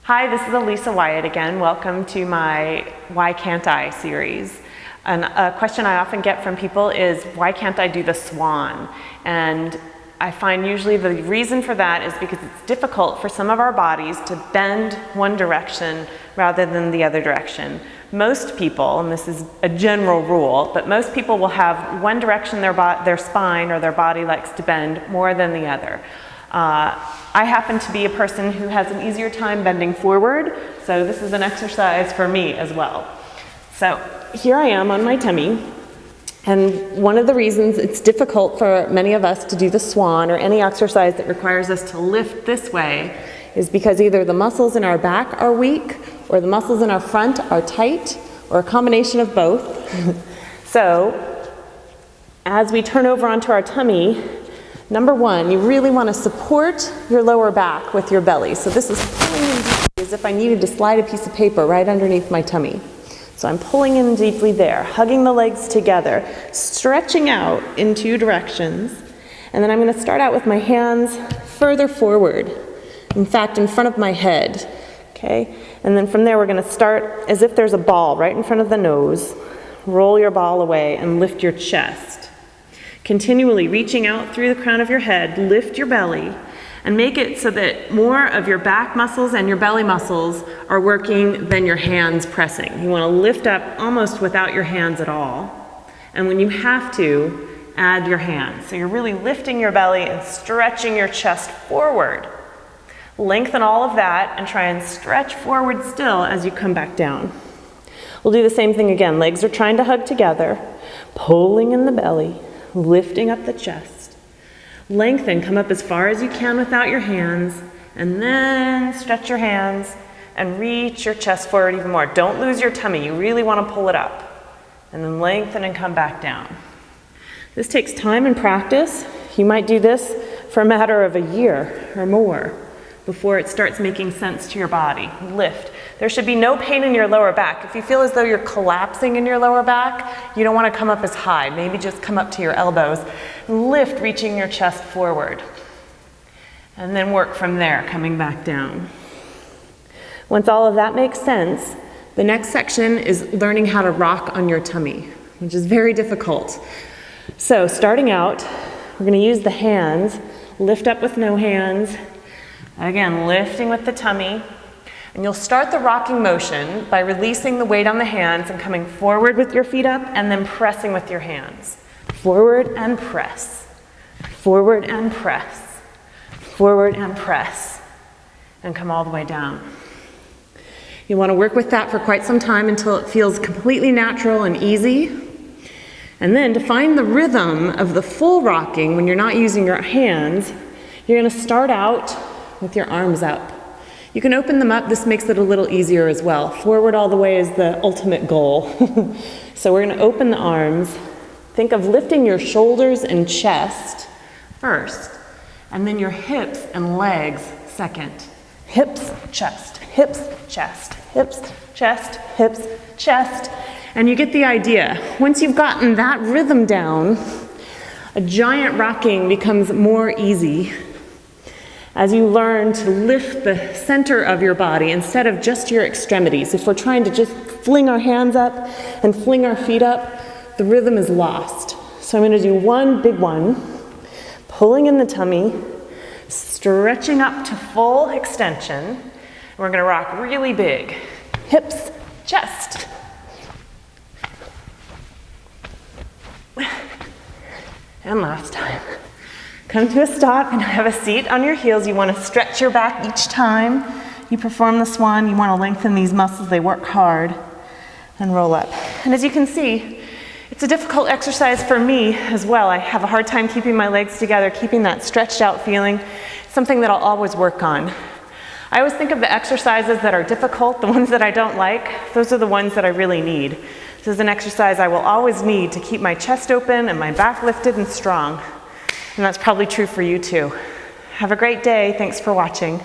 Hi, this is Alisa Wyatt again. Welcome to my Why Can't I series. And a question I often get from people is, why can't I do the Swan? And I find usually the reason for that is because it's difficult for some of our bodies to bend one direction rather than the other direction. Most people, and this is a general rule, but most people will have one direction their spine or their body likes to bend more than the other. I happen to be a person who has an easier time bending forward, so this is an exercise for me as well. So here I am on my tummy, and one of the reasons it's difficult for many of us to do the Swan or any exercise that requires us to lift this way is because either the muscles in our back are weak or the muscles in our front are tight, or a combination of both. So as we turn over onto our tummy, number one, you really want to support your lower back with your belly. So this is pulling in deeply as if I needed to slide a piece of paper right underneath my tummy. So I'm pulling in deeply there, hugging the legs together, stretching out in two directions. And then I'm going to start out with my hands further forward, in fact, in front of my head. Okay? And then from there, we're going to start as if there's a ball right in front of the nose. Roll your ball away and lift your chest. Continually reaching out through the crown of your head, lift your belly, and make it so that more of your back muscles and your belly muscles are working than your hands pressing. You want to lift up almost without your hands at all. And when you have to, add your hands. So you're really lifting your belly and stretching your chest forward. Lengthen all of that and try and stretch forward still as you come back down. We'll do the same thing again. Legs are trying to hug together, pulling in the belly, lifting up the chest. Lengthen, come up as far as you can without your hands, and then stretch your hands and reach your chest forward even more. Don't lose your tummy. You really want to pull it up. And then lengthen and come back down. This takes time and practice. You might do this for a matter of a year or more before it starts making sense to your body. Lift. There should be no pain in your lower back. If you feel as though you're collapsing in your lower back, you don't want to come up as high. Maybe just come up to your elbows. Lift, reaching your chest forward. And then work from there, coming back down. Once all of that makes sense, the next section is learning how to rock on your tummy, which is very difficult. So starting out, we're going to use the hands, lift up with no hands. Again, lifting with the tummy. And you'll start the rocking motion by releasing the weight on the hands and coming forward with your feet up and then pressing with your hands. Forward and press. Forward and press. Forward and press. And come all the way down. You want to work with that for quite some time until it feels completely natural and easy. And then to find the rhythm of the full rocking when you're not using your hands, you're going to start out with your arms up. You can open them up. This makes it a little easier as well. Forward all the way is the ultimate goal. So we're going to open the arms. Think of lifting your shoulders and chest first, and then your hips and legs second. Hips, chest, hips, chest, hips, chest, hips, chest. And you get the idea. Once you've gotten that rhythm down, a giant rocking becomes more easy as you learn to lift the center of your body instead of just your extremities. If we're trying to just fling our hands up and fling our feet up, the rhythm is lost. So I'm going to do one big one, pulling in the tummy, stretching up to full extension. And we're going to rock really big. Hips, chest. And last time. Come to a stop and have a seat on your heels. You want to stretch your back each time you perform the Swan. You want to lengthen these muscles. They work hard. And roll up. And as you can see, it's a difficult exercise for me as well. I have a hard time keeping my legs together, keeping that stretched out feeling. It's something that I'll always work on. I always think of the exercises that are difficult, the ones that I don't like. Those are the ones that I really need. This is an exercise I will always need to keep my chest open and my back lifted and strong. And that's probably true for you too. Have a great day. Thanks for watching.